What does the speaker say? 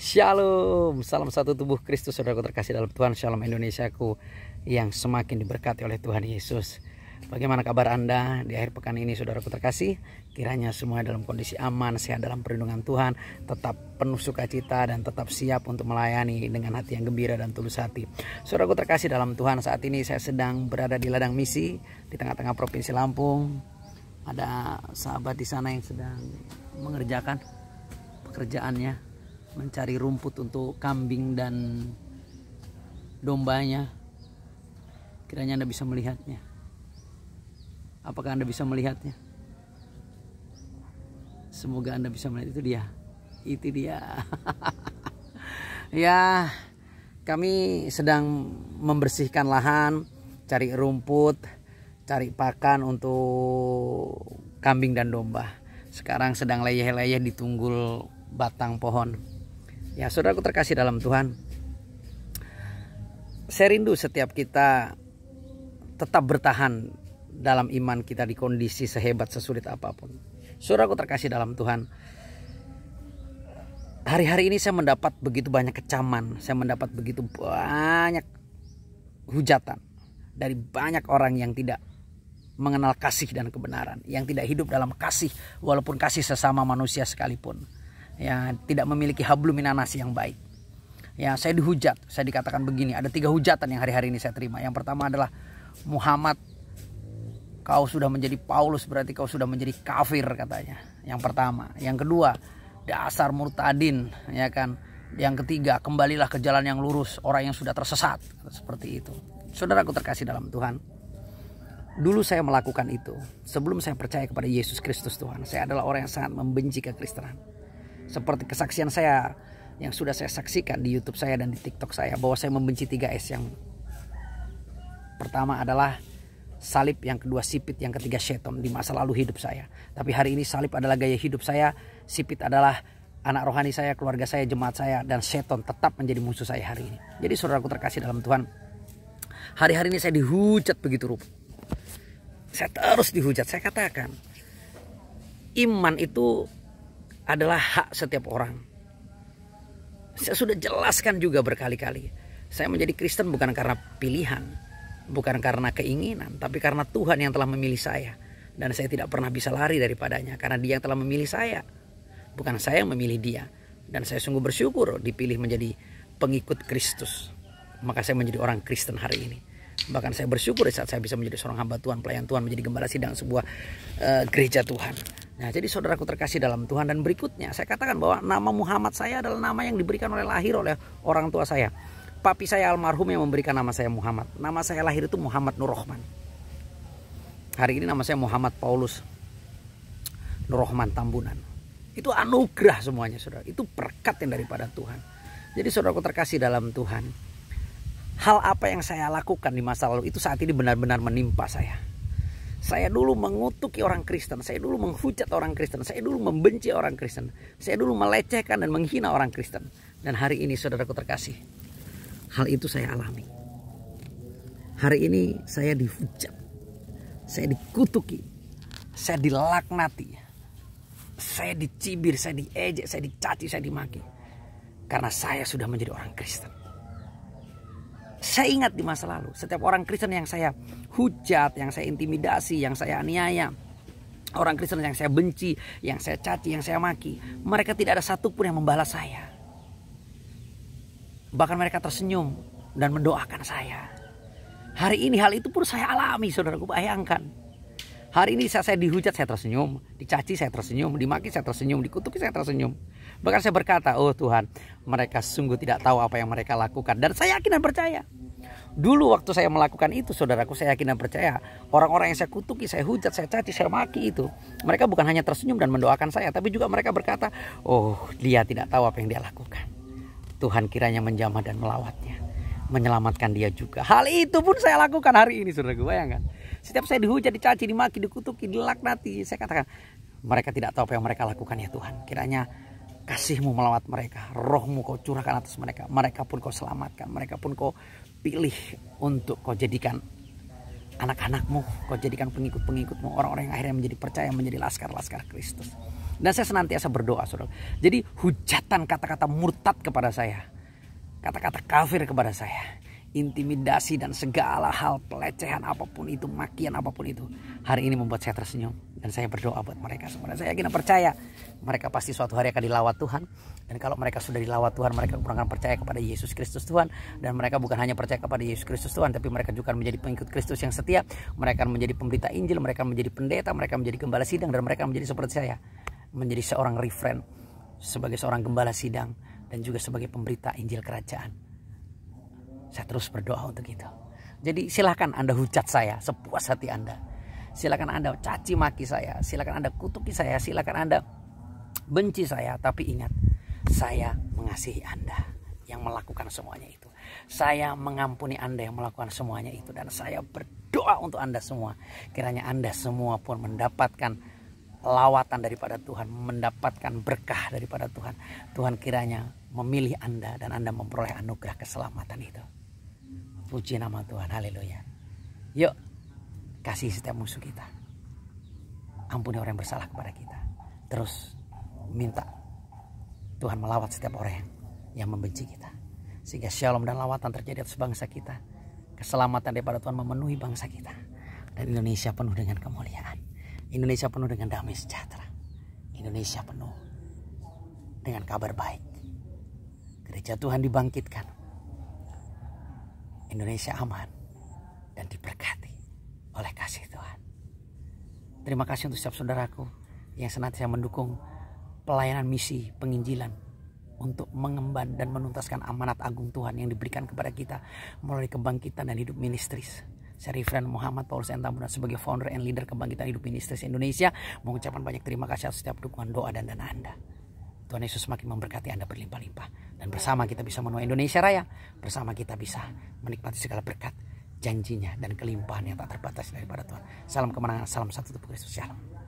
Shalom, salam satu tubuh Kristus, saudaraku terkasih dalam Tuhan. Shalom Indonesiaku yang semakin diberkati oleh Tuhan Yesus. Bagaimana kabar Anda di akhir pekan ini, saudaraku terkasih? Kiranya semua dalam kondisi aman, sehat dalam perlindungan Tuhan, tetap penuh sukacita dan tetap siap untuk melayani dengan hati yang gembira dan tulus hati. Saudaraku terkasih dalam Tuhan, saat ini saya sedang berada di ladang misi di tengah-tengah Provinsi Lampung. Ada sahabat di sana yang sedang mengerjakan pekerjaannya, mencari rumput untuk kambing dan dombanya. Kiranya Anda bisa melihatnya. Apakah Anda bisa melihatnya? Semoga Anda bisa melihat. Itu dia. Ya, kami sedang membersihkan lahan, cari rumput, cari pakan untuk kambing dan domba. Sekarang sedang leyeh-leyeh di tunggul batang pohon. Ya, saudaraku terkasih dalam Tuhan, saya rindu setiap kita tetap bertahan dalam iman kita di kondisi sehebat sesulit apapun. Saudaraku terkasih dalam Tuhan, hari-hari ini saya mendapat begitu banyak kecaman, saya mendapat begitu banyak hujatan dari banyak orang yang tidak mengenal kasih dan kebenaran, yang tidak hidup dalam kasih walaupun kasih sesama manusia sekalipun. Ya, tidak memiliki hablum minanas yang baik. Ya, saya dihujat, saya dikatakan begini, ada 3 hujatan yang hari-hari ini saya terima. Yang pertama adalah, Muhammad, kau sudah menjadi Paulus, berarti kau sudah menjadi kafir, katanya. Yang pertama. Yang kedua, dasar murtadin, ya kan. Yang ketiga, kembalilah ke jalan yang lurus, orang yang sudah tersesat, seperti itu. Saudaraku terkasih dalam Tuhan, dulu saya melakukan itu sebelum saya percaya kepada Yesus Kristus Tuhan. Saya adalah orang yang sangat membenci kekristenan. Seperti kesaksian saya yang sudah saya saksikan di YouTube saya dan di TikTok saya, bahwa saya membenci 3S. Yang pertama adalah salib, yang kedua sipit, yang ketiga setan di masa lalu hidup saya. Tapi hari ini salib adalah gaya hidup saya, sipit adalah anak rohani saya, keluarga saya, jemaat saya, dan setan tetap menjadi musuh saya hari ini. Jadi saudaraku terkasih dalam Tuhan, hari-hari ini saya dihujat begitu rupa. Saya terus dihujat. Saya katakan, iman itu adalah hak setiap orang. Saya sudah jelaskan juga berkali-kali. Saya menjadi Kristen bukan karena pilihan, bukan karena keinginan, tapi karena Tuhan yang telah memilih saya. Dan saya tidak pernah bisa lari daripadanya, karena Dia yang telah memilih saya, bukan saya yang memilih Dia. Dan saya sungguh bersyukur dipilih menjadi pengikut Kristus. Maka saya menjadi orang Kristen hari ini. Bahkan saya bersyukur saat saya bisa menjadi seorang hamba Tuhan, pelayan Tuhan, menjadi gembala sidang sebuah gereja Tuhan. Nah, jadi saudaraku terkasih dalam Tuhan, dan berikutnya saya katakan bahwa nama Muhammad saya adalah nama yang diberikan oleh orang tua saya. Papi saya almarhum yang memberikan nama saya Muhammad. Nama saya lahir itu Muhammad Nur Rahman. Hari ini nama saya Muhammad Paulus Nur Rahman Tambunan. Itu anugerah semuanya, saudara. Itu berkat yang daripada Tuhan. Jadi saudaraku terkasih dalam Tuhan, hal apa yang saya lakukan di masa lalu itu saat ini benar-benar menimpa saya. Saya dulu mengutuki orang Kristen, saya dulu menghujat orang Kristen, saya dulu membenci orang Kristen, saya dulu melecehkan dan menghina orang Kristen. Dan hari ini saudaraku terkasih, hal itu saya alami. Hari ini saya dihujat, saya dikutuki, saya dilaknati, saya dicibir, saya diejek, saya dicaci, saya dimaki, karena saya sudah menjadi orang Kristen. Saya ingat di masa lalu, setiap orang Kristen yang saya hujat, yang saya intimidasi, yang saya aniaya, orang Kristen yang saya benci, yang saya caci, yang saya maki, mereka tidak ada satupun yang membalas saya. Bahkan mereka tersenyum dan mendoakan saya. Hari ini hal itu pun saya alami, saudaraku, bayangkan. Hari ini saya dihujat, saya tersenyum, dicaci saya tersenyum, dimaki saya tersenyum, dikutuki saya tersenyum. Bahkan saya berkata, oh Tuhan, mereka sungguh tidak tahu apa yang mereka lakukan. Dan saya yakin dan percaya. Dulu waktu saya melakukan itu, saudaraku, saya yakin dan percaya, orang-orang yang saya kutuki, saya hujat, saya caci, saya maki itu, mereka bukan hanya tersenyum dan mendoakan saya, tapi juga mereka berkata, oh, dia tidak tahu apa yang dia lakukan. Tuhan kiranya menjamah dan melawatnya, menyelamatkan dia juga. Hal itu pun saya lakukan hari ini, saudaraku, bayangkan. Setiap saya dihujat, dicaci, dimaki, dikutuki, dilaknati, saya katakan, mereka tidak tahu apa yang mereka lakukan, ya Tuhan. Kiranya kasih-Mu melawat mereka, Roh-Mu Kau curahkan atas mereka, mereka pun Kau selamatkan, mereka pun Kau pilih untuk Kau jadikan anak-anak-Mu, Kau jadikan pengikut-pengikut-Mu, orang-orang yang akhirnya menjadi percaya, menjadi laskar-laskar Kristus. Dan saya senantiasa berdoa, saudara. Jadi hujatan kata-kata murtad kepada saya, kata-kata kafir kepada saya, intimidasi dan segala hal pelecehan apapun itu, makian apapun itu, hari ini membuat saya tersenyum. Dan saya berdoa buat mereka semua. Dan saya yakin dan percaya mereka pasti suatu hari akan dilawat Tuhan. Dan kalau mereka sudah dilawat Tuhan, mereka akan percaya kepada Yesus Kristus Tuhan. Dan mereka bukan hanya percaya kepada Yesus Kristus Tuhan, tapi mereka juga menjadi pengikut Kristus yang setia. Mereka akan menjadi pemberita Injil, mereka menjadi pendeta, mereka menjadi gembala sidang, dan mereka menjadi seperti saya, menjadi seorang refren, sebagai seorang gembala sidang, dan juga sebagai pemberita Injil kerajaan. Saya terus berdoa untuk itu. Jadi silakan Anda hujat saya sepuas hati Anda. Silakan Anda caci maki saya, silakan Anda kutuki saya, silakan Anda benci saya. Tapi ingat, saya mengasihi Anda yang melakukan semuanya itu. Saya mengampuni Anda yang melakukan semuanya itu. Dan saya berdoa untuk Anda semua. Kiranya Anda semua pun mendapatkan lawatan daripada Tuhan, mendapatkan berkah daripada Tuhan. Tuhan kiranya memilih Anda dan Anda memperoleh anugerah keselamatan itu. Puji nama Tuhan, haleluya. Yuk, kasih setiap musuh kita. Ampuni orang yang bersalah kepada kita. Terus minta Tuhan melawat setiap orang yang membenci kita. Sehingga shalom dan lawatan terjadi atas bangsa kita. Keselamatan daripada Tuhan memenuhi bangsa kita. Dan Indonesia penuh dengan kemuliaan. Indonesia penuh dengan damai sejahtera. Indonesia penuh dengan kabar baik. Gereja Tuhan dibangkitkan. Indonesia aman dan diberkati oleh kasih Tuhan. Terima kasih untuk setiap saudaraku yang senantiasa mendukung pelayanan misi penginjilan untuk mengemban dan menuntaskan amanat agung Tuhan yang diberikan kepada kita melalui Kebangkitan dan Hidup Ministries. Saya Refren Muhammad Paulus Entambunan sebagai founder and leader Kebangkitan Hidup Ministries Indonesia mengucapkan banyak terima kasih atas setiap dukungan doa dan dana Anda. Tuhan Yesus semakin memberkati Anda berlimpah-limpah. Dan bersama kita bisa menuai Indonesia Raya. Bersama kita bisa menikmati segala berkat, janjinya, dan kelimpahan yang tak terbatas daripada Tuhan. Salam kemenangan, salam satu tubuh Kristus. Shalom.